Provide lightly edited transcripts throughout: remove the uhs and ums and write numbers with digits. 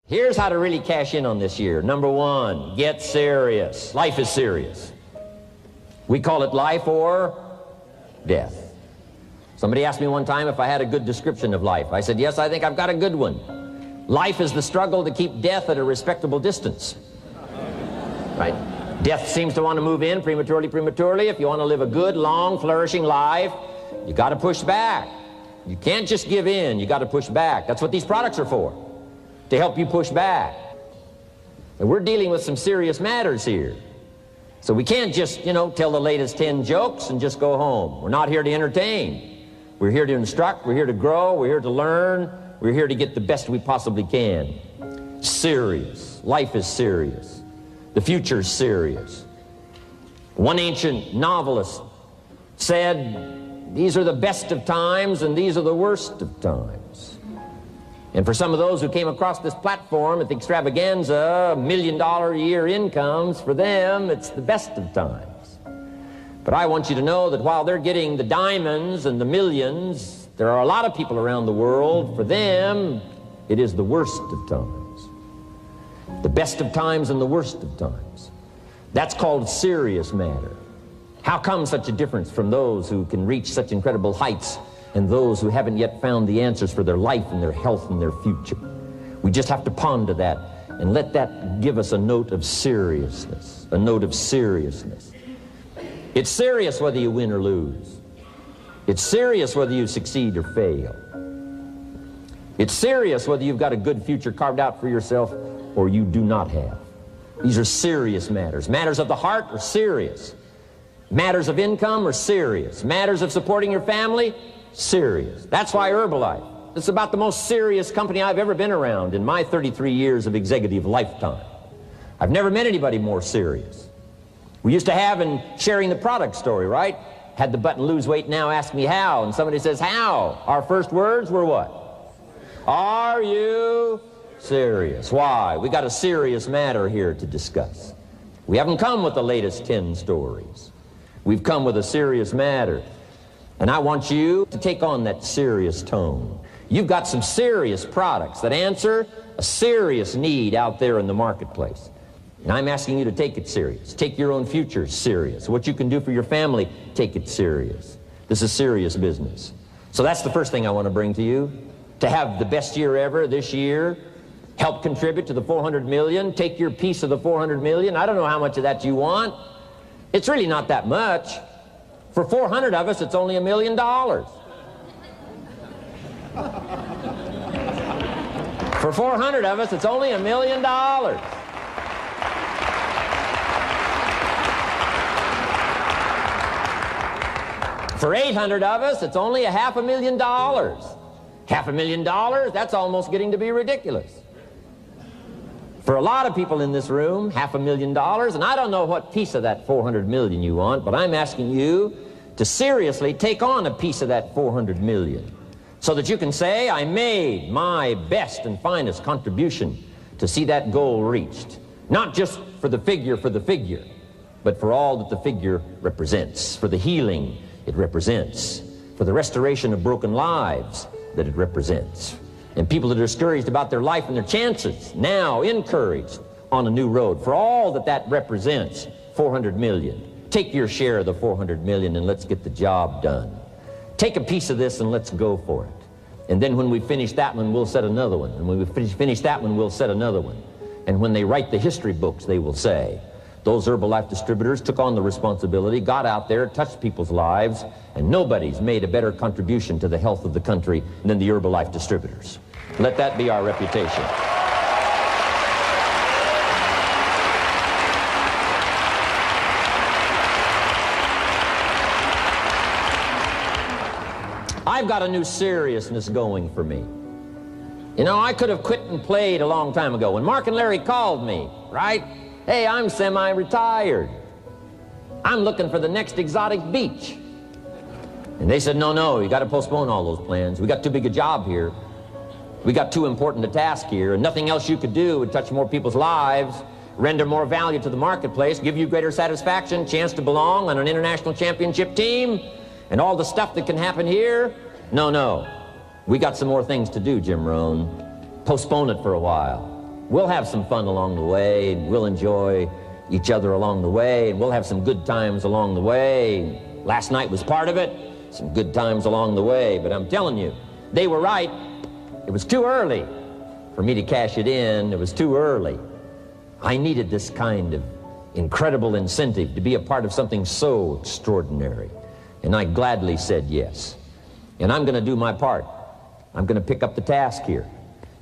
Here's how to really cash in on this year. Number one, get serious. Life is serious. We call it life or death. Somebody asked me one time if I had a good description of life. I said, yes, I think I've got a good one. Life is the struggle to keep death at a respectable distance. Right? Death seems to want to move in prematurely. If you want to live a good, long, flourishing life, you got to push back. You can't just give in. You got to push back. That's what these products are for, to help you push back. And we're dealing with some serious matters here. So we can't just, tell the latest 10 jokes and just go home. We're not here to entertain. We're here to instruct. We're here to grow. We're here to learn. We're here to get the best we possibly can. Serious. Life is serious. The future's serious. One ancient novelist said, these are the best of times and these are the worst of times. And for some of those who came across this platform at the extravaganza, $1 million a year incomes, for them, it's the best of times. But I want you to know that while they're getting the diamonds and the millions, there are a lot of people around the world, for them, it is the worst of times. The best of times and the worst of times. That's called serious matter. How come such a difference from those who can reach such incredible heights and those who haven't yet found the answers for their life and their health and their future? We just have to ponder that and let that give us a note of seriousness, a note of seriousness. It's serious whether you win or lose. It's serious whether you succeed or fail. It's serious whether you've got a good future carved out for yourself or you do not have. These are serious matters. Matters of the heart are serious. Matters of income are serious. Matters of supporting your family, serious. That's why Herbalife, it's about the most serious company I've ever been around in my 33 years of executive lifetime. I've never met anybody more serious. We used to have in sharing the product story, right? Had the button lose weight now, ask me how. And somebody says, how? Our first words were what? Are you serious? Why? We got a serious matter here to discuss. We haven't come with the latest 10 stories. We've come with a serious matter. And I want you to take on that serious tone. You've got some serious products that answer a serious need out there in the marketplace. And I'm asking you to take it serious. Take your own future serious. What you can do for your family, take it serious. This is serious business. So that's the first thing I want to bring to you. To have the best year ever this year, help contribute to the 400 million, take your piece of the 400 million. I don't know how much of that you want. It's really not that much. For 400 of us, it's only $1 million. For 400 of us, it's only $1 million. For 800 of us, it's only $500,000. $500,000, that's almost getting to be ridiculous. For a lot of people in this room, $500,000, and I don't know what piece of that 400 million you want, but I'm asking you to seriously take on a piece of that 400 million so that you can say, I made my best and finest contribution to see that goal reached. Not just for the figure, but for all that the figure represents, for the healing it represents, for the restoration of broken lives that it represents. And people that are discouraged about their life and their chances, now encouraged on a new road. For all that that represents, 400 million. Take your share of the 400 million and let's get the job done. Take a piece of this and let's go for it. And then when we finish that one, we'll set another one. And when we finish that one, we'll set another one. And when they write the history books, they will say, those Herbalife distributors took on the responsibility, got out there, touched people's lives, and nobody's made a better contribution to the health of the country than the Herbalife distributors. Let that be our reputation. I've got a new seriousness going for me. You know, I could have quit and played a long time ago. When Mark and Larry called me, right? Hey, I'm semi-retired. I'm looking for the next exotic beach. And they said, no, you got to postpone all those plans. We got too big a job here. We got too important a task here, and nothing else you could do would touch more people's lives, render more value to the marketplace, give you greater satisfaction, chance to belong on an international championship team, and all the stuff that can happen here. No. We got some more things to do, Jim Rohn. Postpone it for a while. We'll have some fun along the way, and we'll enjoy each other along the way, and we'll have some good times along the way. Last night was part of it, some good times along the way, but I'm telling you, they were right. It was too early for me to cash it in. It was too early. I needed this kind of incredible incentive to be a part of something so extraordinary, and I gladly said yes. And I'm going to do my part. I'm going to pick up the task here.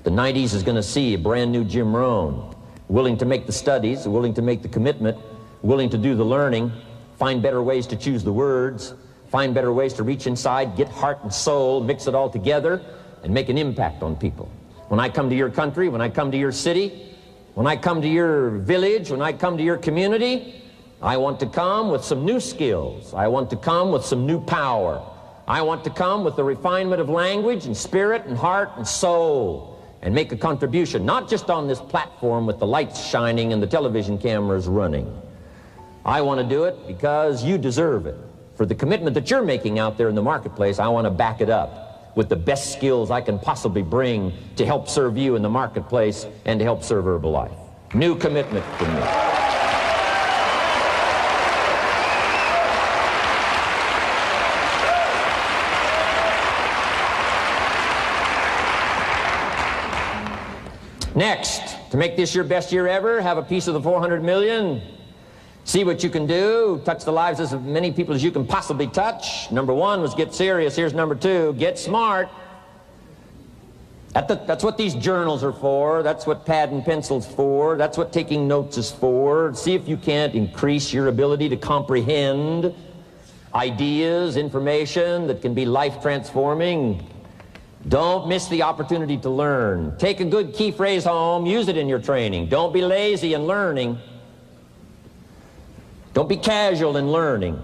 The 90s is going to see a brand new Jim Rohn, willing to make the studies, willing to make the commitment, willing to do the learning, find better ways to choose the words, find better ways to reach inside, get heart and soul, mix it all together, and make an impact on people. When I come to your country, when I come to your city, when I come to your village, when I come to your community, I want to come with some new skills. I want to come with some new power. I want to come with the refinement of language and spirit and heart and soul, and make a contribution, not just on this platform with the lights shining and the television cameras running. I want to do it because you deserve it. For the commitment that you're making out there in the marketplace, I want to back it up with the best skills I can possibly bring to help serve you in the marketplace and to help serve Herbalife. New commitment from me. Next, to make this your best year ever, have a piece of the 400 million. See what you can do. Touch the lives of as many people as you can possibly touch. Number one was get serious. Here's number two, get smart. That's what these journals are for. That's what pad and pencil's for. That's what taking notes is for. See if you can't increase your ability to comprehend ideas, information that can be life-transforming. Don't miss the opportunity to learn. Take a good key phrase home, use it in your training. Don't be lazy in learning. Don't be casual in learning.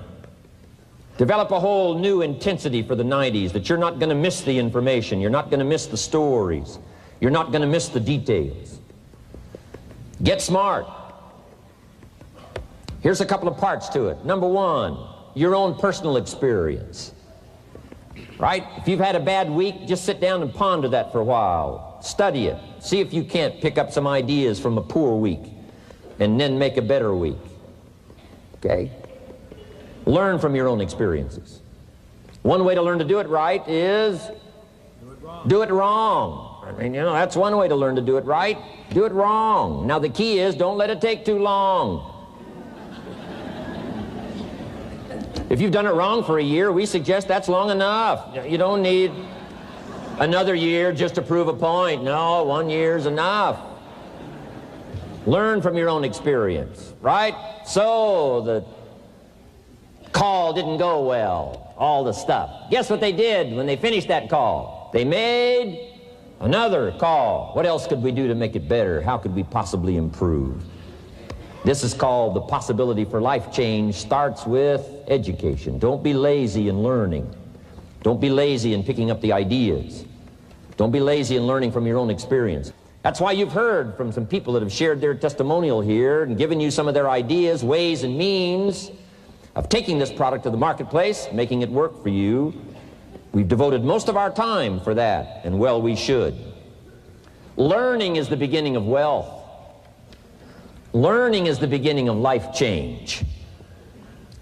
Develop a whole new intensity for the 90s that you're not going to miss the information, you're not going to miss the stories, you're not going to miss the details. Get smart. Here's a couple of parts to it. Number one, your own personal experience. Right? If you've had a bad week, just sit down and ponder that for a while. Study it. See if you can't pick up some ideas from a poor week and then make a better week. Okay? Learn from your own experiences. One way to learn to do it right is do it wrong. I mean, you know, that's one way to learn to do it right. Do it wrong. Now the key is don't let it take too long. If you've done it wrong for a year, we suggest that's long enough. You don't need another year just to prove a point. No, 1 year's enough. Learn from your own experience, right? So the call didn't go well, all the stuff. Guess what they did when they finished that call? They made another call. What else could we do to make it better? How could we possibly improve? This is called the possibility for life change starts with education. Don't be lazy in learning. Don't be lazy in picking up the ideas. Don't be lazy in learning from your own experience. That's why you've heard from some people that have shared their testimonial here and given you some of their ideas, ways, and means of taking this product to the marketplace, making it work for you. We've devoted most of our time for that, and well, we should. Learning is the beginning of wealth. Learning is the beginning of life change.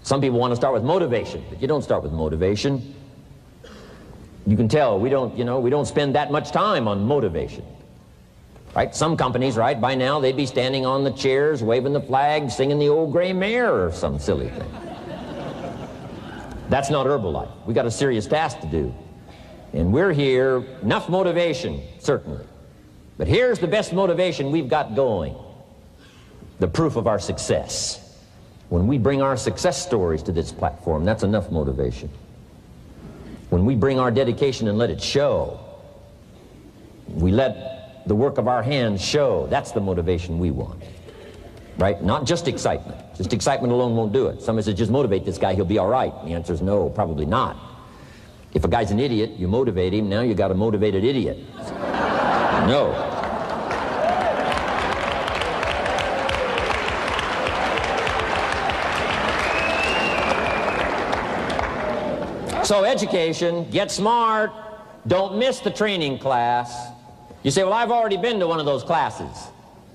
Some people want to start with motivation, but you don't start with motivation. You can tell we don't spend that much time on motivation. Right? Some companies, right, by now they'd be standing on the chairs, waving the flag, singing the old gray mare or some silly thing. That's not Herbalife. We got a serious task to do. And we're here, enough motivation, certainly. But here's the best motivation we've got going. The proof of our success. When we bring our success stories to this platform, that's enough motivation. When we bring our dedication and let it show, we let the work of our hands show, that's the motivation we want. Right? Not just excitement. Just excitement alone won't do it. Somebody says, just motivate this guy, he'll be all right. The answer is no, probably not. If a guy's an idiot, you motivate him, now you got a motivated idiot. No. So education, get smart, don't miss the training class. You say, well, I've already been to one of those classes.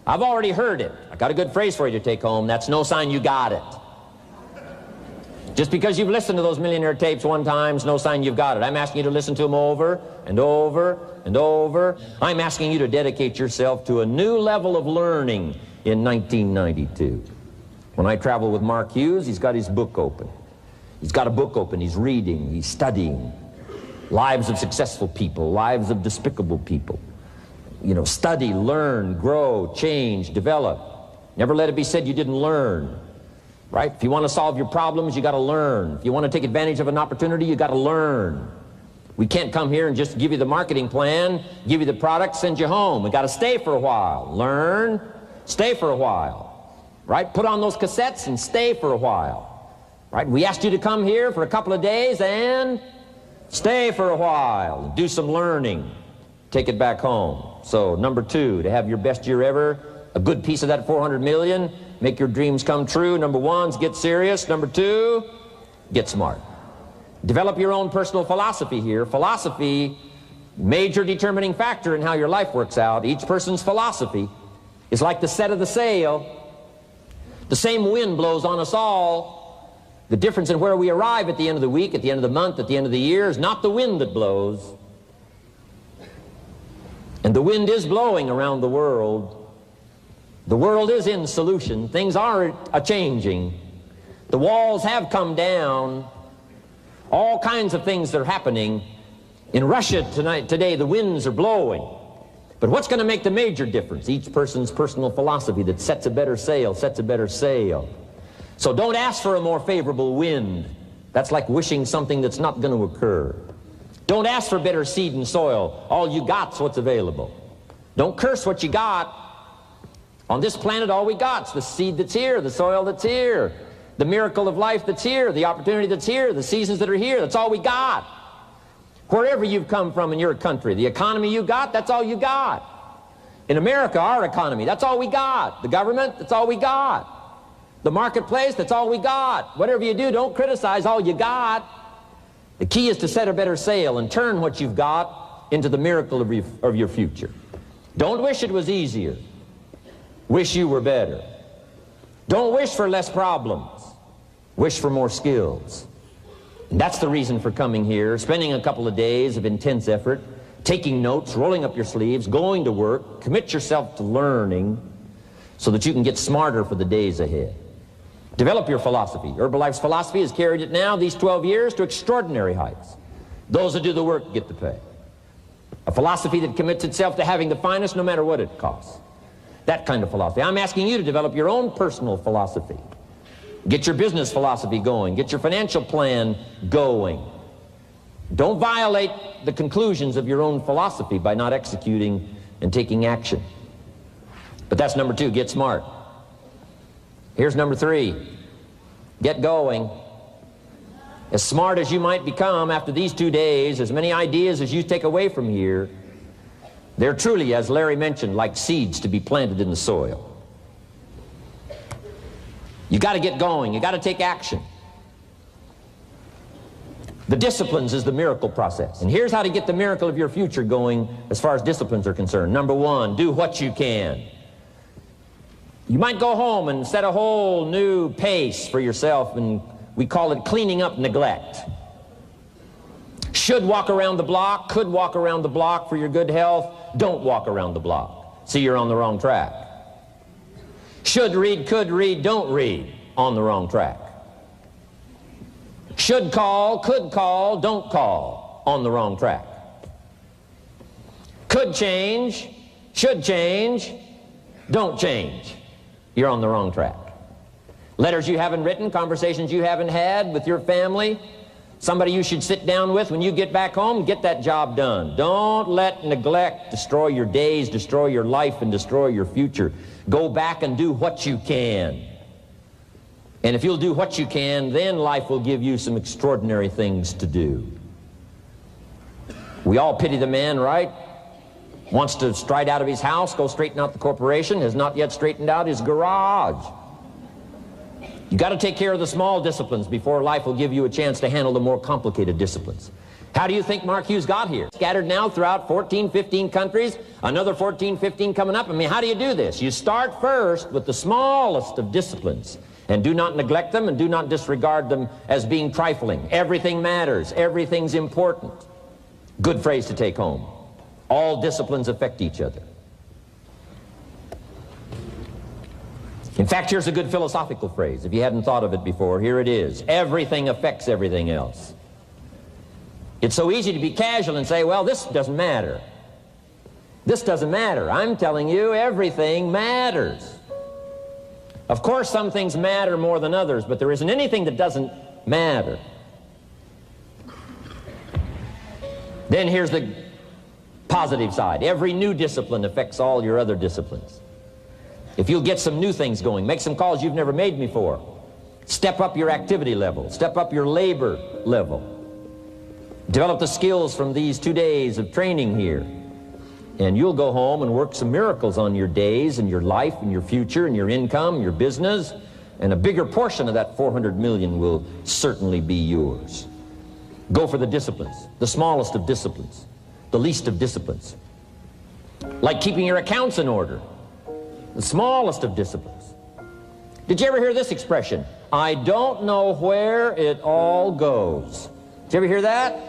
I've already heard it. I got a good phrase for you to take home. That's no sign you got it. Just because you've listened to those millionaire tapes one time is no sign you've got it. I'm asking you to listen to them over and over and over. I'm asking you to dedicate yourself to a new level of learning in 1992. When I travel with Mark Hughes, he's got his book open. He's got a book open. He's reading. He's studying. Lives of successful people. Lives of despicable people. You know, study, learn, grow, change, develop. Never let it be said you didn't learn. Right? If you want to solve your problems, you got to learn. If you want to take advantage of an opportunity, you got to learn. We can't come here and just give you the marketing plan, give you the product, send you home. We got to stay for a while. Learn, stay for a while. Right? Put on those cassettes and stay for a while. Right? We asked you to come here for a couple of days and stay for a while. Do some learning. Take it back home. So, number 2, to have your best year ever, a good piece of that 400 million, make your dreams come true. Number 1 is get serious. Number 2, get smart. Develop your own personal philosophy here. Philosophy, major determining factor in how your life works out. Each person's philosophy is like the set of the sail. The same wind blows on us all. The difference in where we arrive at the end of the week, at the end of the month, at the end of the year is not the wind that blows. And the wind is blowing around the world. The world is in solution. Things are a-changing. The walls have come down. All kinds of things are happening. In Russia today, the winds are blowing. But what's going to make the major difference? Each person's personal philosophy that sets a better sail, sets a better sail. So don't ask for a more favorable wind. That's like wishing something that's not going to occur. Don't ask for better seed and soil. All you got's what's available. Don't curse what you got. On this planet, all we got's the seed that's here, the soil that's here, the miracle of life that's here, the opportunity that's here, the seasons that are here. That's all we got. Wherever you've come from in your country, the economy you got, that's all you got. In America, our economy, that's all we got. The government, that's all we got. The marketplace, that's all we got. Whatever you do, don't criticize all you got. The key is to set a better sail and turn what you've got into the miracle of your future. Don't wish it was easier. Wish you were better. Don't wish for less problems. Wish for more skills. And that's the reason for coming here, spending a couple of days of intense effort, taking notes, rolling up your sleeves, going to work, commit yourself to learning so that you can get smarter for the days ahead. Develop your philosophy. Herbalife's philosophy has carried it now, these 12 years, to extraordinary heights. Those who do the work get the pay. A philosophy that commits itself to having the finest no matter what it costs. That kind of philosophy. I'm asking you to develop your own personal philosophy. Get your business philosophy going. Get your financial plan going. Don't violate the conclusions of your own philosophy by not executing and taking action. But that's number 2, get smart. Here's number 3, get going. As smart as you might become after these 2 days, as many ideas as you take away from here, they're truly, as Larry mentioned, like seeds to be planted in the soil. You got to get going. You got to take action. The disciplines is the miracle process. And here's how to get the miracle of your future going as far as disciplines are concerned. Number 1, do what you can. You might go home and set a whole new pace for yourself, and we call it cleaning up neglect. Should walk around the block, could walk around the block for your good health. Don't walk around the block. See, you're on the wrong track. Should read, could read, don't read. On the wrong track. Should call, could call, don't call. On the wrong track. Could change, should change, don't change. You're on the wrong track. Letters you haven't written, conversations you haven't had with your family, somebody you should sit down with when you get back home, get that job done. Don't let neglect destroy your days, destroy your life, and destroy your future. Go back and do what you can. And if you'll do what you can, then life will give you some extraordinary things to do. We all pity the man, right? Wants to stride out of his house, go straighten out the corporation, has not yet straightened out his garage. You got to take care of the small disciplines before life will give you a chance to handle the more complicated disciplines. How do you think Mark Hughes got here? Scattered now throughout 14, 15 countries, another 14, 15 coming up. I mean, how do you do this? You start first with the smallest of disciplines, and do not neglect them and do not disregard them as being trifling. Everything matters. Everything's important. Good phrase to take home. All disciplines affect each other. In fact, here's a good philosophical phrase. If you hadn't thought of it before, here it is. Everything affects everything else. It's so easy to be casual and say, well, this doesn't matter. This doesn't matter. I'm telling you, everything matters. Of course, some things matter more than others, but there isn't anything that doesn't matter. Then here's the positive side. Every new discipline affects all your other disciplines. If you'll get some new things going, make some calls you've never made before, step up your activity level, step up your labor level, develop the skills from these 2 days of training here, and you'll go home and work some miracles on your days and your life and your future and your income, your business, and a bigger portion of that 400 million will certainly be yours. Go for the disciplines, the smallest of disciplines, the least of disciplines. Like keeping your accounts in order, the smallest of disciplines. Did you ever hear this expression? I don't know where it all goes. Did you ever hear that?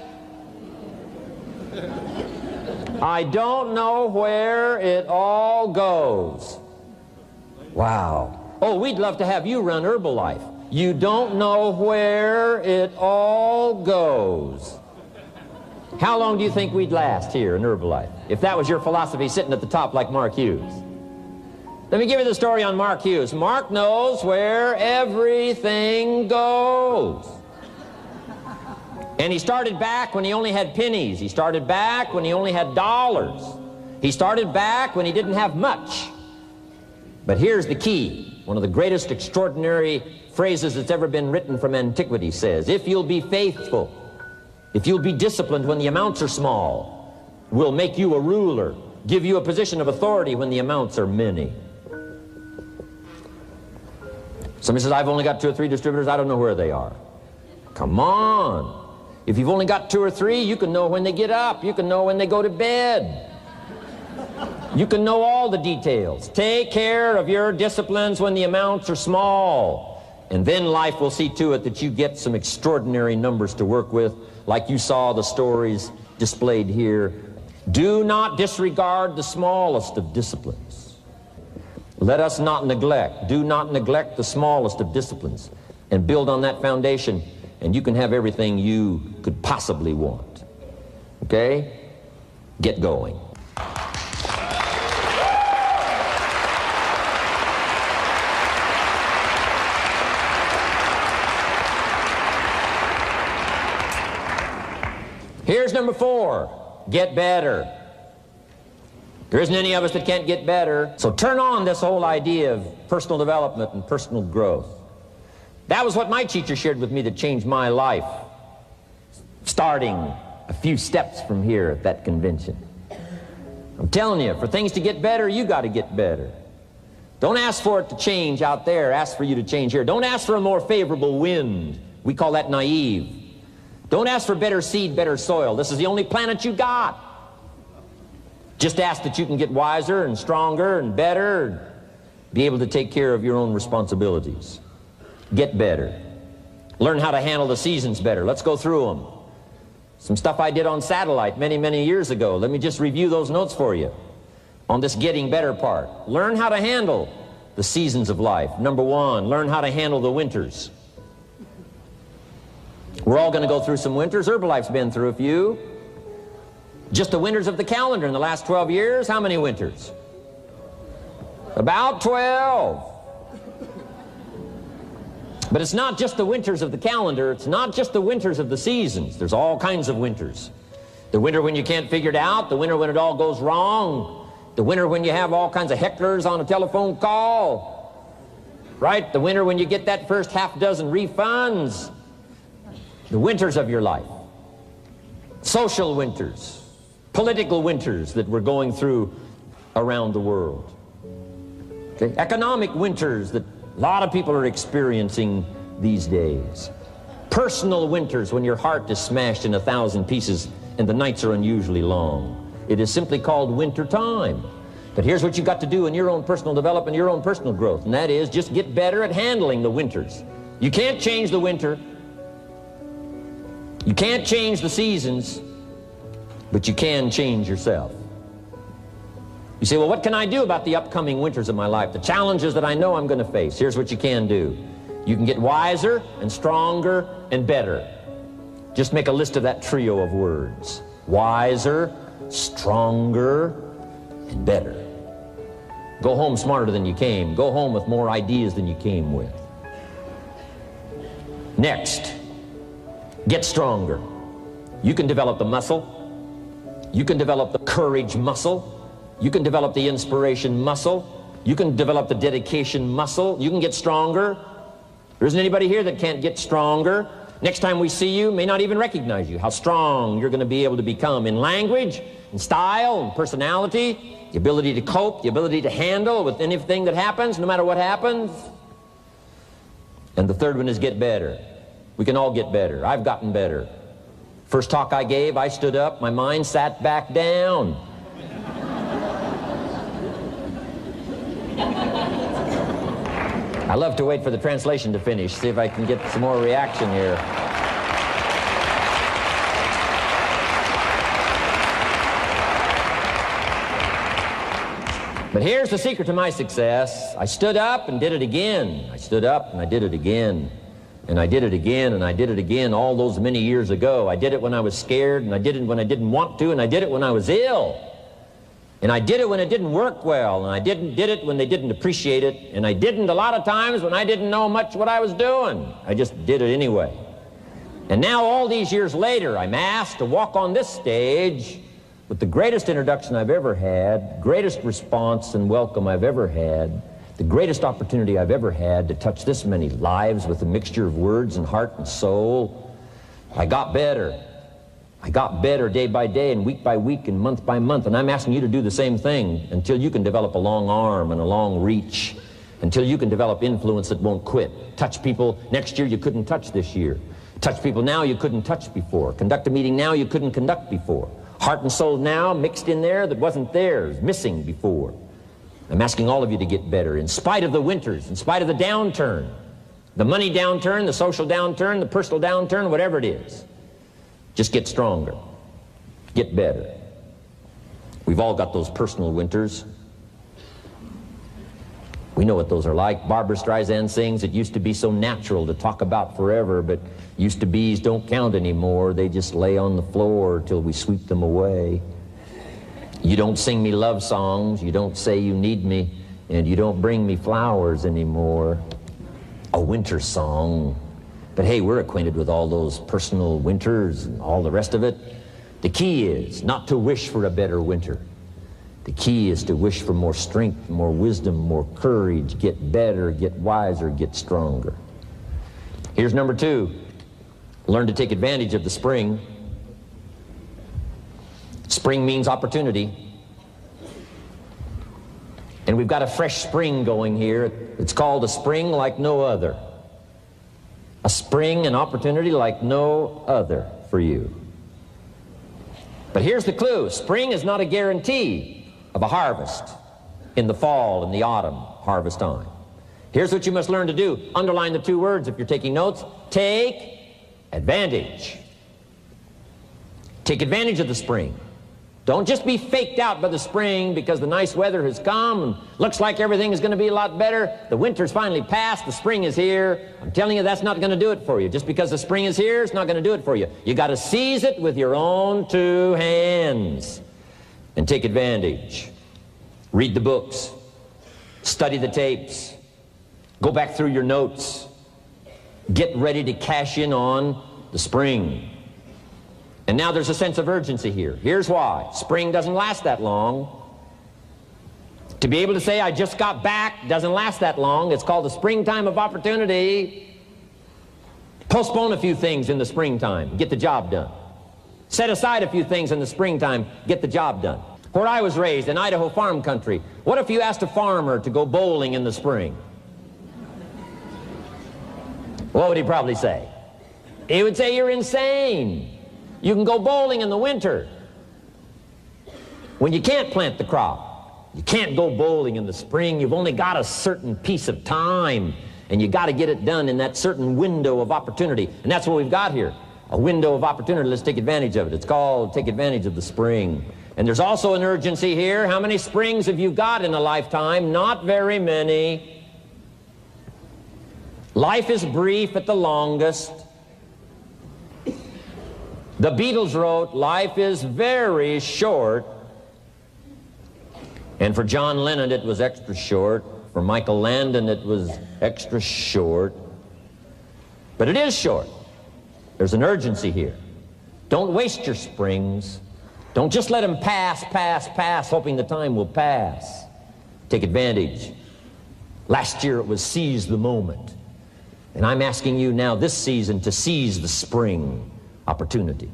I don't know where it all goes. Wow. Oh, we'd love to have you run Herbalife. You don't know where it all goes. How long do you think we'd last here in Herbalife if that was your philosophy sitting at the top like Mark Hughes? Let me give you the story on Mark Hughes. Mark knows where everything goes. And he started back when he only had pennies. He started back when he only had dollars. He started back when he didn't have much. But here's the key. One of the greatest extraordinary phrases that's ever been written from antiquity says, if you'll be faithful, if you'll be disciplined when the amounts are small, we'll make you a ruler, give you a position of authority when the amounts are many. Somebody says, I've only got 2 or 3 distributors, I don't know where they are. Come on. If you've only got 2 or 3, you can know when they get up. You can know when they go to bed. You can know all the details. Take care of your disciplines when the amounts are small. And then life will see to it that you get some extraordinary numbers to work with, like you saw the stories displayed here. Do not disregard the smallest of disciplines. Let us not neglect. Do not neglect the smallest of disciplines. And build on that foundation, and you can have everything you could possibly want. Okay? Get going. Here's number 4. Get better. There isn't any of us that can't get better. So turn on this whole idea of personal development and personal growth. That was what my teacher shared with me that changed my life, starting a few steps from here at that convention. I'm telling you, for things to get better, you got to get better. Don't ask for it to change out there. Ask for you to change here. Don't ask for a more favorable wind. We call that naive. Don't ask for better seed, better soil. This is the only planet you got. Just ask that you can get wiser and stronger and better, and be able to take care of your own responsibilities. Get better. Learn how to handle the seasons better. Let's go through them. Some stuff I did on satellite many, many years ago. Let me just review those notes for you on this getting better part. Learn how to handle the seasons of life. Number 1, learn how to handle the winters. We're all going to go through some winters. Herbalife's been through a few. Just the winters of the calendar in the last 12 years, how many winters? About 12. But it's not just the winters of the calendar. It's not just the winters of the seasons. There's all kinds of winters. The winter when you can't figure it out. The winter when it all goes wrong. The winter when you have all kinds of hecklers on a telephone call. Right? The winter when you get that first half dozen refunds. The winters of your life. Social winters. Political winters that we're going through around the world. Okay? Economic winters that a lot of people are experiencing these days. Personal winters when your heart is smashed in 1,000 pieces and the nights are unusually long. It is simply called winter time. But here's what you've got to do in your own personal development, your own personal growth, and that is just get better at handling the winters. You can't change the winter. You can't change the seasons, but you can change yourself. You say, well, what can I do about the upcoming winters of my life, the challenges that I know I'm going to face? Here's what you can do. You can get wiser and stronger and better. Just make a list of that trio of words. Wiser, stronger, and better. Go home smarter than you came. Go home with more ideas than you came with. Next, get stronger. You can develop the muscle. You can develop the courage muscle. You can develop the inspiration muscle. You can develop the dedication muscle. You can get stronger. There isn't anybody here that can't get stronger. Next time we see you, may not even recognize you, how strong you're going to be able to become in language, in style, in personality, the ability to cope, the ability to handle with anything that happens, no matter what happens. And the third one is get better. We can all get better. I've gotten better. First talk I gave, I stood up, my mind sat back down. I love to wait for the translation to finish, see if I can get some more reaction here. But here's the secret to my success. I stood up and did it again. I stood up and I did it again. And I did it again and I did it again all those many years ago. I did it when I was scared, and I did it when I didn't want to, and I did it when I was ill. And I did it when it didn't work well, and I did it when they didn't appreciate it, and I didn't a lot of times when I didn't know much what I was doing. I just did it anyway. And now all these years later, I'm asked to walk on this stage with the greatest introduction I've ever had, greatest response and welcome I've ever had, the greatest opportunity I've ever had to touch this many lives with a mixture of words and heart and soul. I got better. I got better day by day and week by week and month by month, and I'm asking you to do the same thing until you can develop a long arm and a long reach, until you can develop influence that won't quit. Touch people next year you couldn't touch this year. Touch people now you couldn't touch before. Conduct a meeting now you couldn't conduct before. Heart and soul now mixed in there that wasn't theirs, missing before. I'm asking all of you to get better in spite of the winters, in spite of the downturn, the money downturn, the social downturn, the personal downturn, whatever it is. Just get stronger. Get better. We've all got those personal winters. We know what those are like. Barbra Streisand sings, it used to be so natural to talk about forever, but used to be's don't count anymore. They just lay on the floor till we sweep them away. You don't sing me love songs, you don't say you need me, and you don't bring me flowers anymore. A winter song. But hey, we're acquainted with all those personal winters and all the rest of it. The key is not to wish for a better winter. The key is to wish for more strength, more wisdom, more courage, get better, get wiser, get stronger. Here's number 2. Learn to take advantage of the spring. Spring means opportunity. And we've got a fresh spring going here. It's called a spring like no other. A spring and opportunity like no other for you. But here's the clue. Spring is not a guarantee of a harvest in the fall and the autumn harvest time. Here's what you must learn to do. Underline the 2 words if you're taking notes. Take advantage. Take advantage of the spring. Don't just be faked out by the spring because the nice weather has come and looks like everything is going to be a lot better. The winter's finally passed, the spring is here. I'm telling you, that's not going to do it for you. Just because the spring is here, it's not going to do it for you. You got to seize it with your own 2 hands and take advantage. Read the books, study the tapes, go back through your notes, get ready to cash in on the spring. And now there's a sense of urgency here. Here's why. Spring doesn't last that long. To be able to say, I just got back, doesn't last that long. It's called the springtime of opportunity. Postpone a few things in the springtime. Get the job done. Set aside a few things in the springtime. Get the job done. Where I was raised, in Idaho farm country, what if you asked a farmer to go bowling in the spring? What would he probably say? He would say you're insane. You can go bowling in the winter when you can't plant the crop. You can't go bowling in the spring. You've only got a certain piece of time, and you got to get it done in that certain window of opportunity. And that's what we've got here, a window of opportunity. Let's take advantage of it. It's called take advantage of the spring. And there's also an urgency here. How many springs have you got in a lifetime? Not very many. Life is brief at the longest. The Beatles wrote, life is very short. And for John Lennon, it was extra short. For Michael Landon, it was extra short. But it is short. There's an urgency here. Don't waste your springs. Don't just let them pass, hoping the time will pass. Take advantage. Last year it was seize the moment. And I'm asking you now this season to seize the spring opportunity.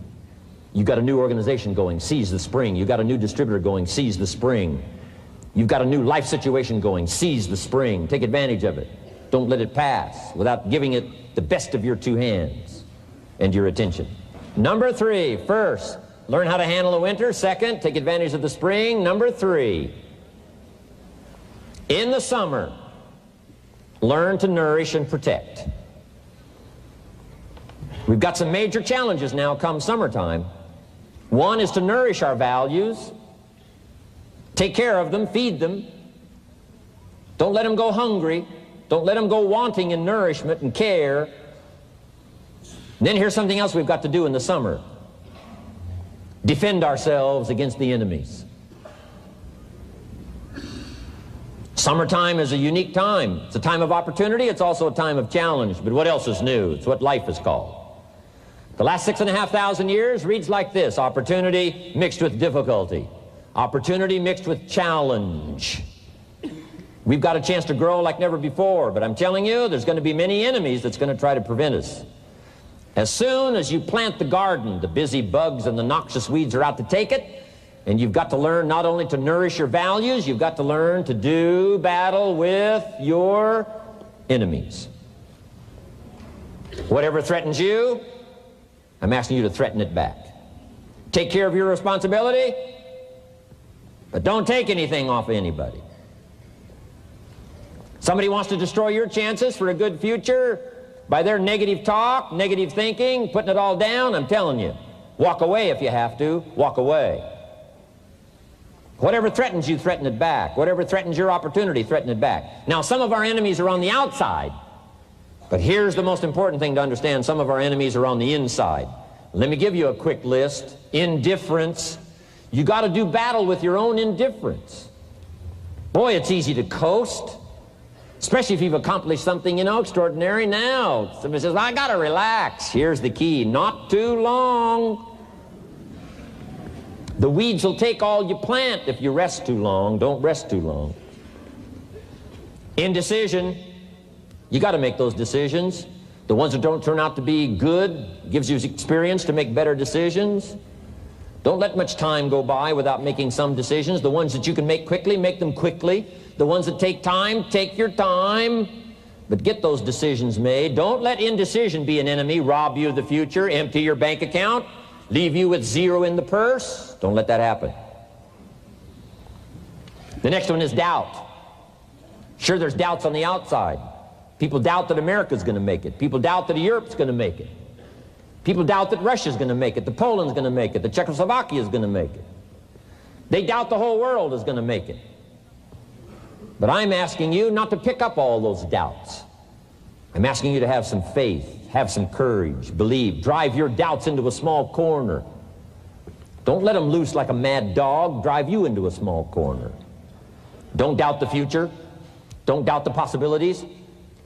You've got a new organization going, seize the spring. You've got a new distributor going, seize the spring. You've got a new life situation going, seize the spring. Take advantage of it. Don't let it pass without giving it the best of your two hands and your attention. Number 3, first, learn how to handle the winter. Second, take advantage of the spring. Number 3, in the summer, learn to nourish and protect. We've got some major challenges now come summertime. One is to nourish our values. Take care of them, feed them. Don't let them go hungry. Don't let them go wanting in nourishment and care. And then here's something else we've got to do in the summer. Defend ourselves against the enemies. Summertime is a unique time. It's a time of opportunity. It's also a time of challenge. But what else is new? It's what life is called. The last 6,500 years reads like this: opportunity mixed with difficulty. Opportunity mixed with challenge. We've got a chance to grow like never before, but I'm telling you, there's going to be many enemies that's going to try to prevent us. As soon as you plant the garden, the busy bugs and the noxious weeds are out to take it, and you've got to learn not only to nourish your values, you've got to learn to do battle with your enemies. Whatever threatens you, I'm asking you to threaten it back. Take care of your responsibility, but don't take anything off of anybody. Somebody wants to destroy your chances for a good future by their negative talk, negative thinking, putting it all down. I'm telling you, walk away if you have to. Walk away. Whatever threatens you, threaten it back. Whatever threatens your opportunity, threaten it back. Now, some of our enemies are on the outside, but here's the most important thing to understand. Some of our enemies are on the inside. Let me give you a quick list. Indifference. You got to do battle with your own indifference. Boy, it's easy to coast, especially if you've accomplished something, extraordinary. Now, somebody says, I got to relax. Here's the key: not too long. The weeds will take all you plant if you rest too long. Don't rest too long. Indecision. You got to make those decisions. The ones that don't turn out to be good gives you experience to make better decisions. Don't let much time go by without making some decisions. The ones that you can make quickly, make them quickly. The ones that take time, take your time. But get those decisions made. Don't let indecision be an enemy, rob you of the future, empty your bank account, leave you with zero in the purse. Don't let that happen. The next one is doubt. Sure, there's doubts on the outside. People doubt that America's going to make it. People doubt that Europe's going to make it. People doubt that Russia's going to make it, that Poland's going to make it, that Czechoslovakia's going to make it. They doubt the whole world is going to make it. But I'm asking you not to pick up all those doubts. I'm asking you to have some faith, have some courage, believe, drive your doubts into a small corner. Don't let them loose like a mad dog, drive you into a small corner. Don't doubt the future. Don't doubt the possibilities.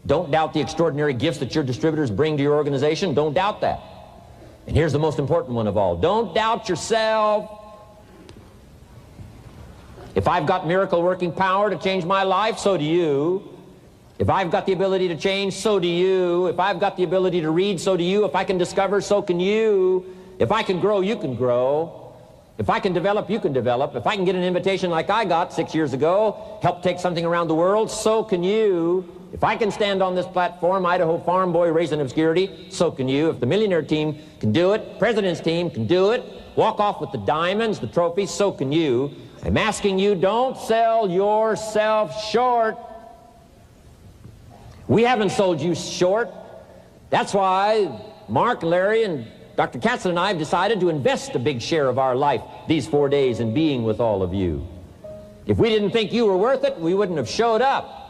Don't doubt the extraordinary gifts that your distributors bring to your organization. Don't doubt that. And here's the most important one of all. Don't doubt yourself. If I've got miracle working power to change my life, so do you. If I've got the ability to change, so do you. If I've got the ability to read, so do you. If I can discover, so can you. If I can grow, you can grow. If I can develop, you can develop. If I can get an invitation like I got 6 years ago, help take something around the world, so can you. If I can stand on this platform, Idaho farm boy raised in obscurity, so can you. If the millionaire team can do it, president's team can do it, walk off with the diamonds, the trophies, so can you. I'm asking you, don't sell yourself short. We haven't sold you short. That's why Mark, Larry, and Dr. Katzen and I have decided to invest a big share of our life these 4 days in being with all of you. If we didn't think you were worth it, we wouldn't have showed up.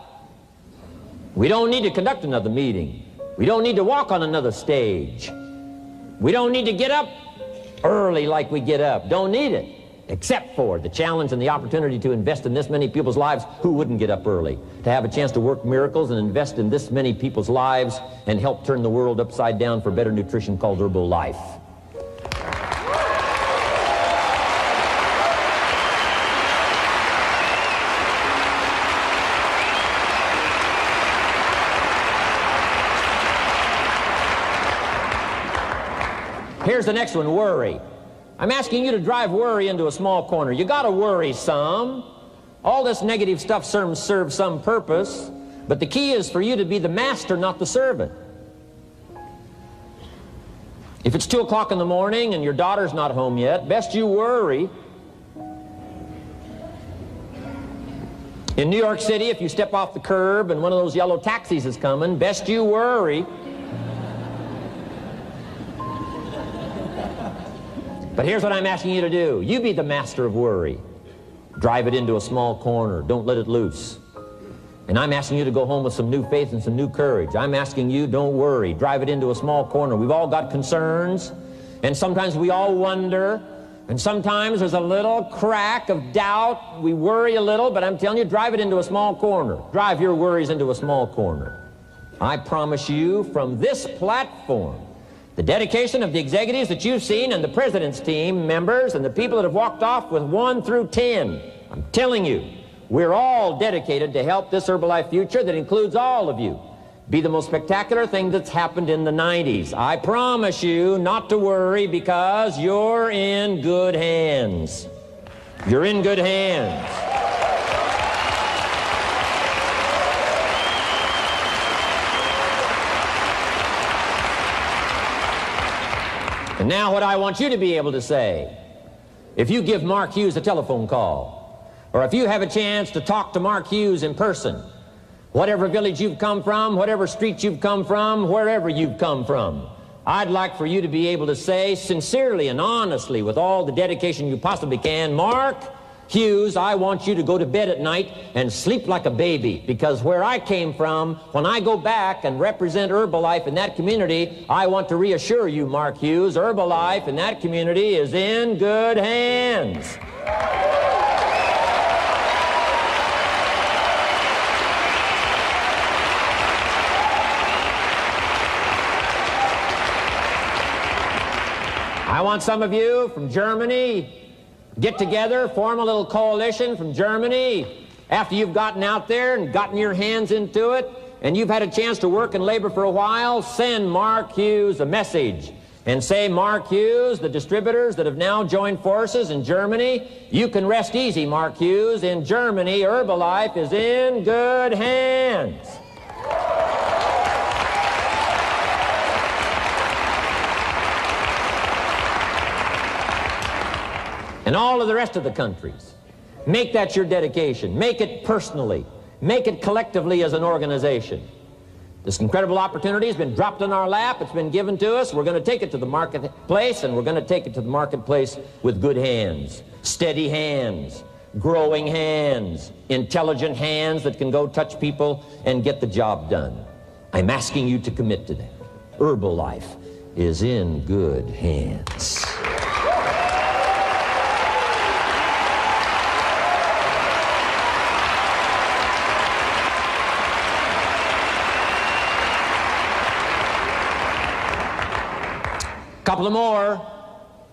We don't need to conduct another meeting. We don't need to walk on another stage. We don't need to get up early like we get up. Don't need it. Except for the challenge and the opportunity to invest in this many people's lives who wouldn't get up early, to have a chance to work miracles and invest in this many people's lives and help turn the world upside down for better nutrition called Herbalife. Here's the next one, worry. I'm asking you to drive worry into a small corner. You got to worry some. All this negative stuff serves some purpose, but the key is for you to be the master, not the servant. If it's 2 o'clock in the morning and your daughter's not home yet, best you worry. In New York City, if you step off the curb and one of those yellow taxis is coming, best you worry. But here's what I'm asking you to do. You be the master of worry. Drive it into a small corner. Don't let it loose. And I'm asking you to go home with some new faith and some new courage. I'm asking you, don't worry. Drive it into a small corner. We've all got concerns, and sometimes we all wonder, and sometimes there's a little crack of doubt. We worry a little, but I'm telling you, drive it into a small corner. Drive your worries into a small corner. I promise you, from this platform, the dedication of the executives that you've seen and the president's team members and the people that have walked off with 1 through 10, I'm telling you, we're all dedicated to help this Herbalife future that includes all of you be the most spectacular thing that's happened in the 90s. I promise you not to worry, because you're in good hands. You're in good hands. And now what I want you to be able to say, if you give Mark Hughes a telephone call, or if you have a chance to talk to Mark Hughes in person, whatever village you've come from, whatever street you've come from, wherever you've come from, I'd like for you to be able to say sincerely and honestly, with all the dedication you possibly can, Mark Hughes, I want you to go to bed at night and sleep like a baby, because where I came from, when I go back and represent Herbalife in that community, I want to reassure you, Mark Hughes, Herbalife in that community is in good hands. I want some of you from Germany, get together, form a little coalition from Germany. After you've gotten out there and gotten your hands into it, and you've had a chance to work and labor for a while, send Mark Hughes a message and say, Mark Hughes, the distributors that have now joined forces in Germany, you can rest easy, Mark Hughes. In Germany, Herbalife is in good hands. And all of the rest of the countries, make that your dedication. Make it personally. Make it collectively as an organization. This incredible opportunity has been dropped in our lap. It's been given to us. We're going to take it to the marketplace, and we're going to take it to the marketplace with good hands, steady hands, growing hands, intelligent hands that can go touch people and get the job done. I'm asking you to commit to that. Herbalife is in good hands. Couple of more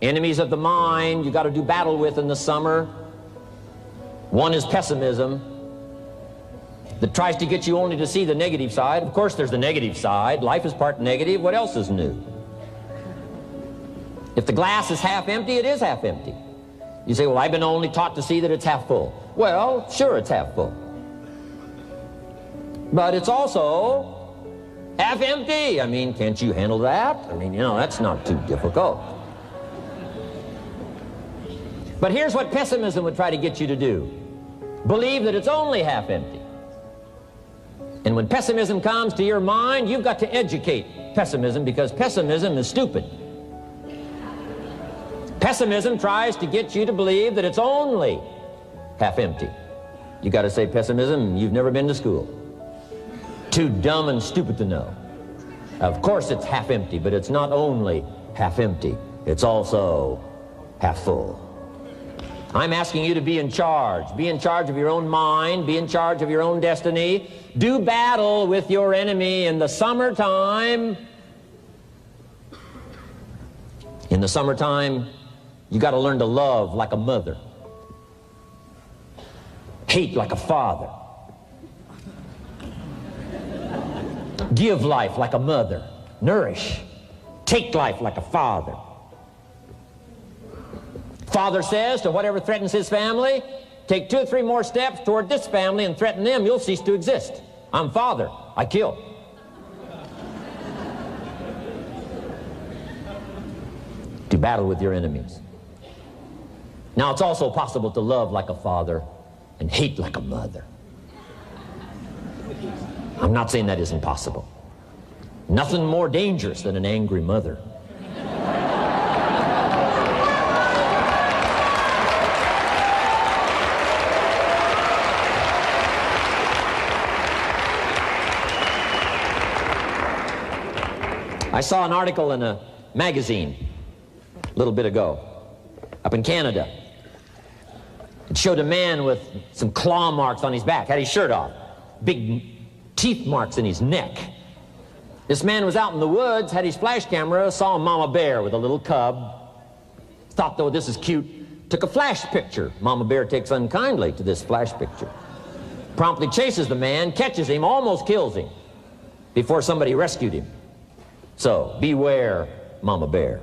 enemies of the mind you got to do battle with in the summer. One is pessimism, that tries to get you only to see the negative side. Of course, there's the negative side. Life is part negative. What else is new? If the glass is half empty, it is half empty. You say, well, I've been only taught to see that it's half full. Well, sure, it's half full. But it's also half empty. I mean, can't you handle that? I mean, you know, that's not too difficult. But here's what pessimism would try to get you to do. Believe that it's only half empty. And when pessimism comes to your mind, you've got to educate pessimism, because pessimism is stupid. Pessimism tries to get you to believe that it's only half empty. You got to say, pessimism, you've never been to school. Too dumb and stupid to know. Of course it's half empty, but it's not only half empty. It's also half full. I'm asking you to be in charge. Be in charge of your own mind. Be in charge of your own destiny. Do battle with your enemy in the summertime. In the summertime, you got to learn to love like a mother. Hate like a father. Give life like a mother. Nourish. Take life like a father. Father says to whatever threatens his family, take 2 or 3 more steps toward this family and threaten them, you'll cease to exist. I'm father. I kill. Do battle with your enemies. Now, it's also possible to love like a father and hate like a mother. I'm not saying that isn't possible. Nothing more dangerous than an angry mother. I saw an article in a magazine a little bit ago up in Canada. It showed a man with some claw marks on his back, had his shirt off, big teeth marks in his neck. This man was out in the woods, had his flash camera, saw a mama bear with a little cub, thought, though, this is cute, took a flash picture. Mama bear takes unkindly to this flash picture. Promptly chases the man, catches him, almost kills him before somebody rescued him. So, beware, mama bear.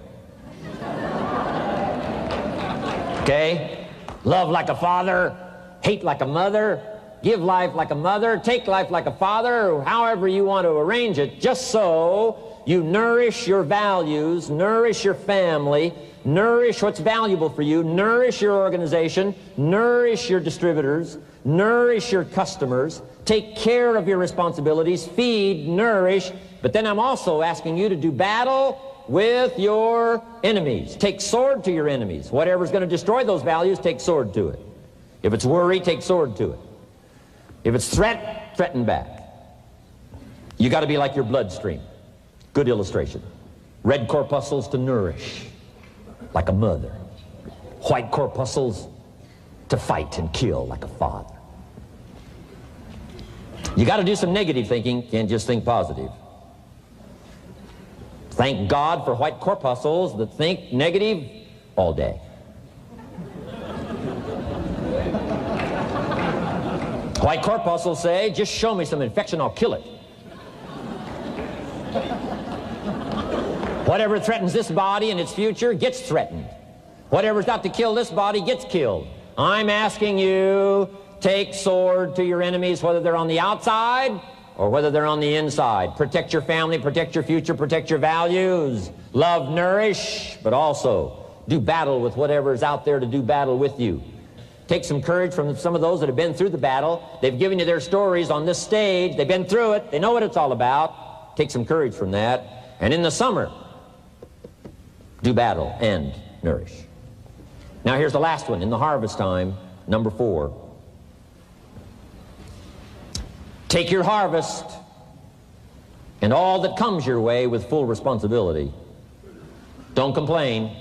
Okay? Love like a father, hate like a mother, give life like a mother, take life like a father, however you want to arrange it, just so you nourish your values, nourish your family, nourish what's valuable for you, nourish your organization, nourish your distributors, nourish your customers, take care of your responsibilities, feed, nourish. But then I'm also asking you to do battle with your enemies. Take sword to your enemies. Whatever's going to destroy those values, take sword to it. If it's worry, take sword to it. If it's threat, threaten back. You got to be like your bloodstream. Good illustration. Red corpuscles to nourish, like a mother. White corpuscles to fight and kill, like a father. You got to do some negative thinking, can't just think positive. Thank God for white corpuscles that think negative all day. White corpuscles say, just show me some infection, I'll kill it. Whatever threatens this body and its future gets threatened. Whatever's got to kill this body gets killed. I'm asking you, take sword to your enemies, whether they're on the outside or whether they're on the inside. Protect your family, protect your future, protect your values. Love, nourish, but also do battle with whatever's out there to do battle with you. Take some courage from some of those that have been through the battle. They've given you their stories on this stage. They've been through it. They know what it's all about. Take some courage from that. And in the summer, do battle and nourish. Now here's the last one. In the harvest time, number 4. Take your harvest and all that comes your way with full responsibility. Don't complain.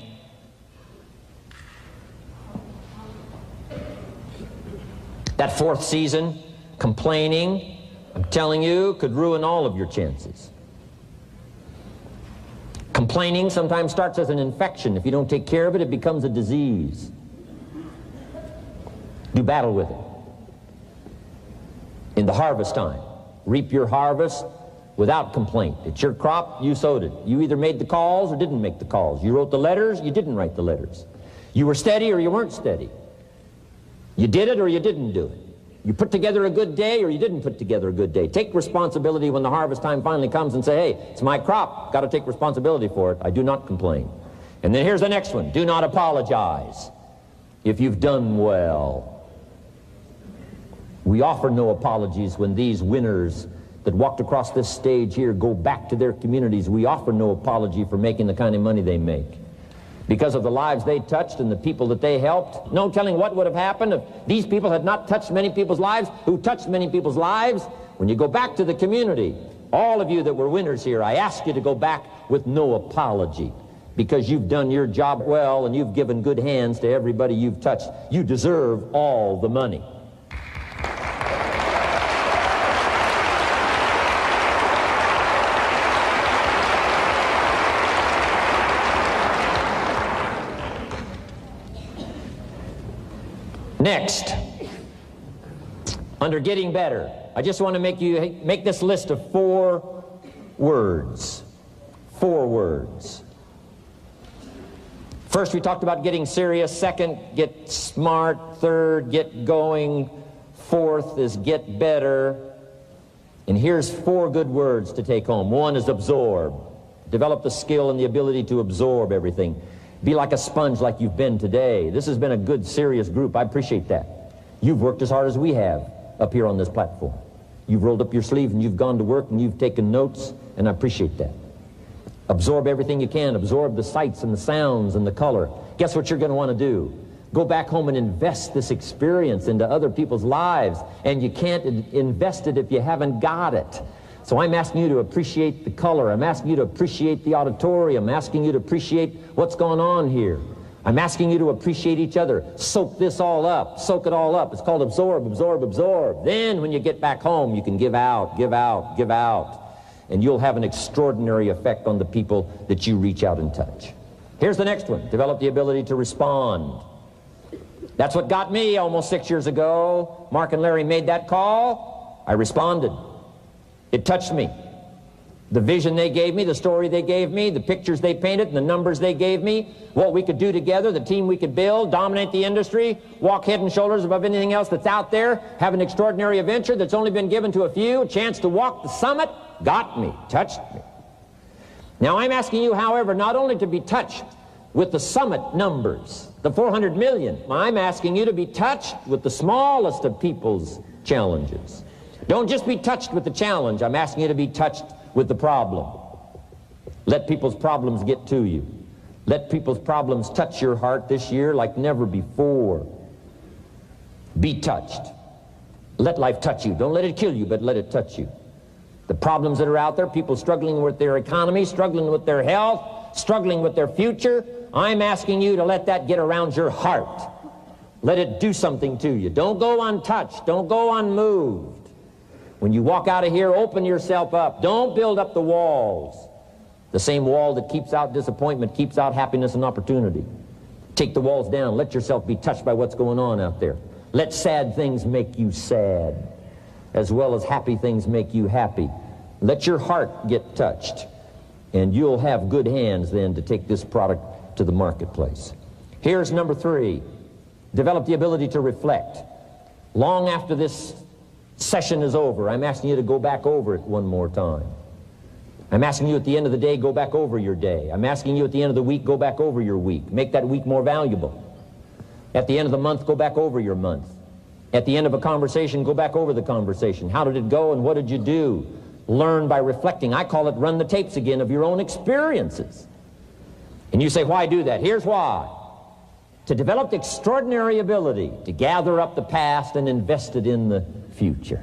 That 4th season, complaining, I'm telling you, could ruin all of your chances. Complaining sometimes starts as an infection. If you don't take care of it, it becomes a disease. Do battle with it. In the harvest time, reap your harvest without complaint. It's your crop, you sowed it. You either made the calls or didn't make the calls. You wrote the letters, you didn't write the letters. You were steady or you weren't steady. You did it or you didn't do it. You put together a good day or you didn't put together a good day. Take responsibility when the harvest time finally comes and say, hey, it's my crop. Got to take responsibility for it. I do not complain. And then here's the next one. Do not apologize if you've done well. We offer no apologies when these winners that walked across this stage here go back to their communities. We offer no apology for making the kind of money they make. Because of the lives they touched and the people that they helped. No telling what would have happened if these people had not touched many people's lives, who touched many people's lives. When you go back to the community, all of you that were winners here, I ask you to go back with no apology. Because you've done your job well and you've given good hands to everybody you've touched. You deserve all the money. Next, under getting better, I just want to make this list of 4 words. 4 words. First, we talked about getting serious. Second, get smart. Third, get going. Fourth is get better. And here's 4 good words to take home. 1 is absorb. Develop the skill and the ability to absorb everything. Be like a sponge like you've been today. This has been a good, serious group. I appreciate that. You've worked as hard as we have up here on this platform. You've rolled up your sleeves and you've gone to work and you've taken notes, and I appreciate that. Absorb everything you can. Absorb the sights and the sounds and the color. Guess what you're going to want to do? Go back home and invest this experience into other people's lives, and you can't invest it if you haven't got it. So I'm asking you to appreciate the color. I'm asking you to appreciate the auditorium. I'm asking you to appreciate what's going on here. I'm asking you to appreciate each other. Soak this all up. Soak it all up. It's called absorb, absorb, absorb. Then when you get back home, you can give out, give out, give out. And you'll have an extraordinary effect on the people that you reach out and touch. Here's the next one. Develop the ability to respond. That's what got me almost 6 years ago. Mark and Larry made that call. I responded. It touched me. The vision they gave me, the story they gave me, the pictures they painted, and the numbers they gave me, what we could do together, the team we could build, dominate the industry, walk head and shoulders above anything else that's out there, have an extraordinary adventure that's only been given to a few, a chance to walk the summit, got me, touched me. Now I'm asking you, however, not only to be touched with the summit numbers, the 400 million, I'm asking you to be touched with the smallest of people's challenges. Don't just be touched with the challenge. I'm asking you to be touched with the problem. Let people's problems get to you. Let people's problems touch your heart this year like never before. Be touched. Let life touch you. Don't let it kill you, but let it touch you. The problems that are out there, people struggling with their economy, struggling with their health, struggling with their future, I'm asking you to let that get around your heart. Let it do something to you. Don't go untouched. Don't go unmoved. When you walk out of here, open yourself up. Don't build up the walls. The same wall that keeps out disappointment keeps out happiness and opportunity. Take the walls down. Let yourself be touched by what's going on out there. Let sad things make you sad, as well as happy things make you happy. Let your heart get touched, and you'll have good hands then to take this product to the marketplace. Here's number 3. Develop the ability to reflect. Long after this session is over, I'm asking you to go back over it one more time. I'm asking you at the end of the day, go back over your day. I'm asking you at the end of the week, go back over your week. Make that week more valuable. At the end of the month, go back over your month. At the end of a conversation, go back over the conversation. How did it go and what did you do? Learn by reflecting. I call it run the tapes again of your own experiences. And you say, why do that? Here's why. To develop the extraordinary ability to gather up the past and invest it in the future.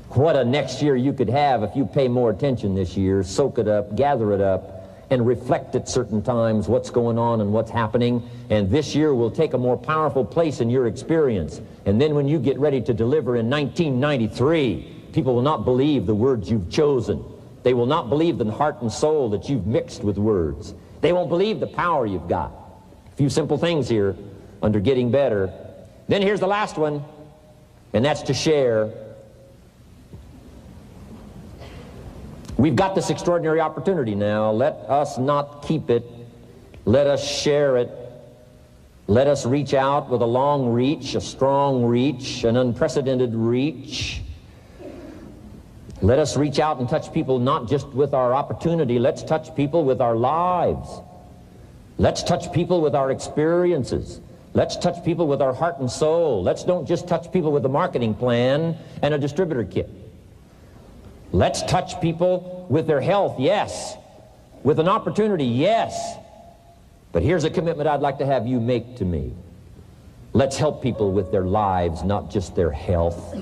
What a next year you could have if you pay more attention this year, soak it up, gather it up, and reflect at certain times what's going on and what's happening. And this year will take a more powerful place in your experience. And then when you get ready to deliver in 1993, people will not believe the words you've chosen. They will not believe the heart and soul that you've mixed with words. They won't believe the power you've got. A few simple things here under getting better. Then here's the last one, and that's to share. We've got this extraordinary opportunity now. Let us not keep it. Let us share it. Let us reach out with a long reach, a strong reach, an unprecedented reach. Let us reach out and touch people not just with our opportunity. Let's touch people with our lives. Let's touch people with our experiences. Let's touch people with our heart and soul. Let's don't just touch people with a marketing plan and a distributor kit. Let's touch people with their health, yes. With an opportunity, yes. But here's a commitment I'd like to have you make to me. Let's help people with their lives, not just their health.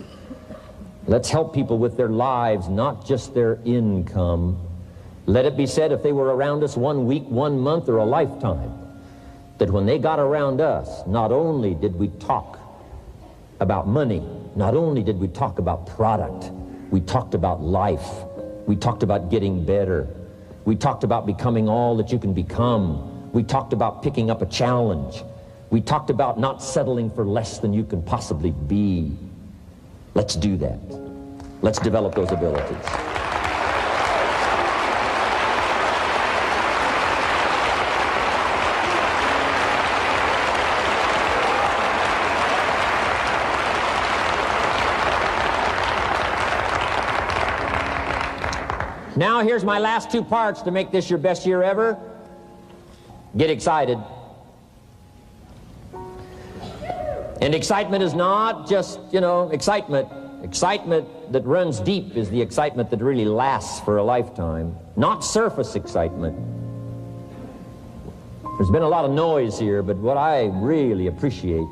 Let's help people with their lives, not just their income. Let it be said, if they were around us 1 week, 1 month, or a lifetime, that when they got around us, not only did we talk about money, not only did we talk about product, we talked about life. We talked about getting better. We talked about becoming all that you can become. We talked about picking up a challenge. We talked about not settling for less than you can possibly be. Let's do that. Let's develop those abilities. Now here's my last 2 parts to make this your best year ever. Get excited. And excitement is not just, excitement. Excitement that runs deep is the excitement that really lasts for a lifetime, not surface excitement. There's been a lot of noise here, but what I really appreciate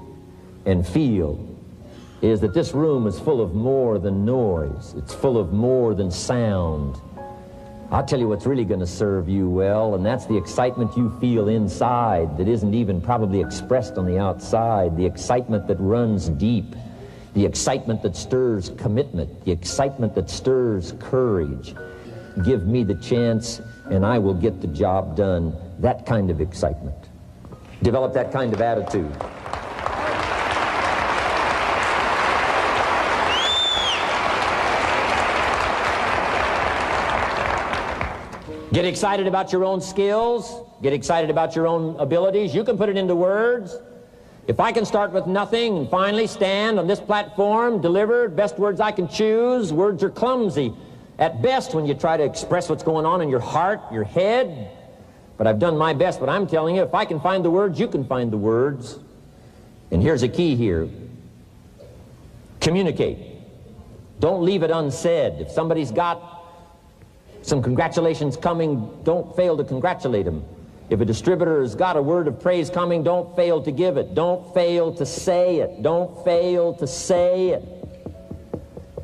and feel is that this room is full of more than noise. It's full of more than sound. I'll tell you what's really going to serve you well, and that's the excitement you feel inside that isn't even probably expressed on the outside, the excitement that runs deep, the excitement that stirs commitment, the excitement that stirs courage. Give me the chance, and I will get the job done. That kind of excitement. Develop that kind of attitude. Get excited about your own skills. Get excited about your own abilities. You can put it into words. If I can start with nothing and finally stand on this platform, deliver best words I can choose, words are clumsy at best when you try to express what's going on in your heart, your head. But I've done my best. But I'm telling you, if I can find the words, you can find the words. And here's a key here. Communicate. Don't leave it unsaid. If somebody's got some congratulations coming, don't fail to congratulate them. If a distributor has got a word of praise coming, don't fail to give it. Don't fail to say it. Don't fail to say it.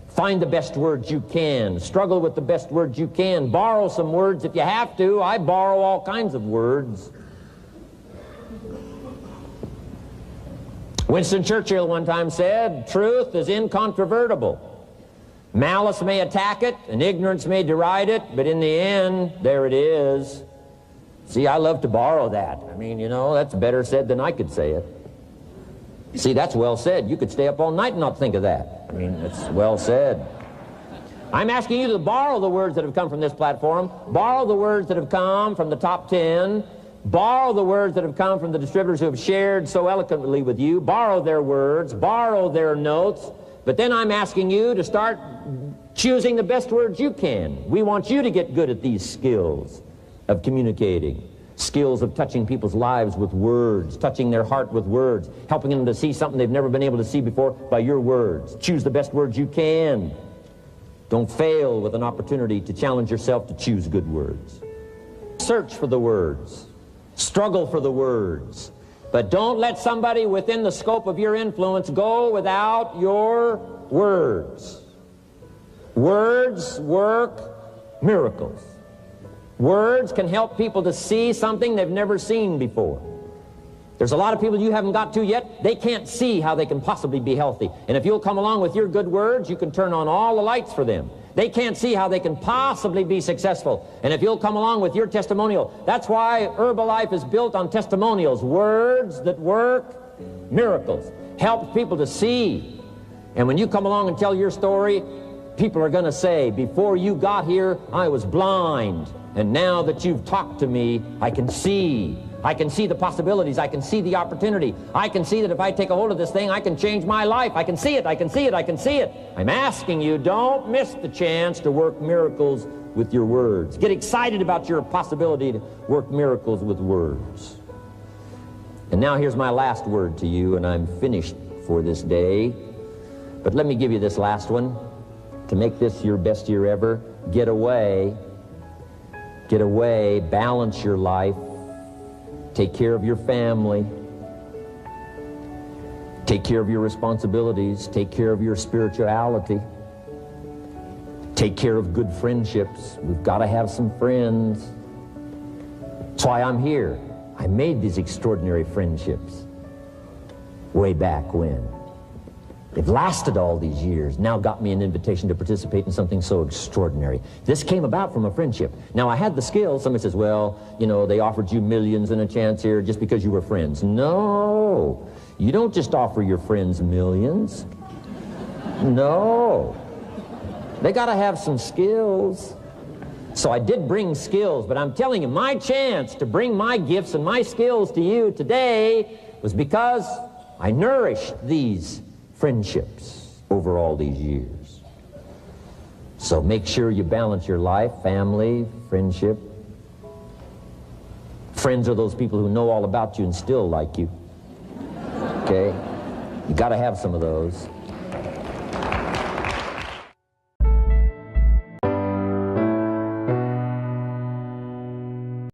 Find the best words you can. Struggle with the best words you can. Borrow some words if you have to. I borrow all kinds of words. Winston Churchill one time said, truth is incontrovertible. Malice may attack it, and ignorance may deride it, but in the end, there it is. See, I love to borrow that. I mean, that's better said than I could say it. See, that's well said. You could stay up all night and not think of that. I mean, it's well said. I'm asking you to borrow the words that have come from this platform, borrow the words that have come from the top 10, borrow the words that have come from the distributors who have shared so eloquently with you, borrow their words, borrow their notes. But then I'm asking you to start choosing the best words you can. We want you to get good at these skills of communicating, skills of touching people's lives with words, touching their heart with words, helping them to see something they've never been able to see before by your words. Choose the best words you can. Don't fail with an opportunity to challenge yourself to choose good words. Search for the words. Struggle for the words. But don't let somebody within the scope of your influence go without your words. Words work miracles. Words can help people to see something they've never seen before. There's a lot of people you haven't got to yet. They can't see how they can possibly be healthy. And if you'll come along with your good words, you can turn on all the lights for them. They can't see how they can possibly be successful. And if you'll come along with your testimonial, that's why Herbalife is built on testimonials. Words that work miracles. Help people to see. And when you come along and tell your story, people are going to say, before you got here, I was blind. And now that you've talked to me, I can see. I can see the possibilities. I can see the opportunity. I can see that if I take a hold of this thing, I can change my life. I can see it. I can see it. I can see it. I'm asking you, don't miss the chance to work miracles with your words. Get excited about your possibility to work miracles with words. And now here's my last word to you, and I'm finished for this day. But let me give you this last one. To make this your best year ever, get away. Get away, balance your life. Take care of your family. Take care of your responsibilities. Take care of your spirituality. Take care of good friendships. We've got to have some friends. That's why I'm here. I made these extraordinary friendships way back when. They've lasted all these years, now got me an invitation to participate in something so extraordinary. This came about from a friendship. Now, I had the skills. Somebody says, well, you know, they offered you millions and a chance here just because you were friends. No, you don't just offer your friends millions. No. They got to have some skills. So I did bring skills, but I'm telling you, my chance to bring my gifts and my skills to you today was because I nourished these friendships over all these years. So make sure you balance your life, family, friendship. Friends are those people who know all about you and still like you. Okay? You got to have some of those.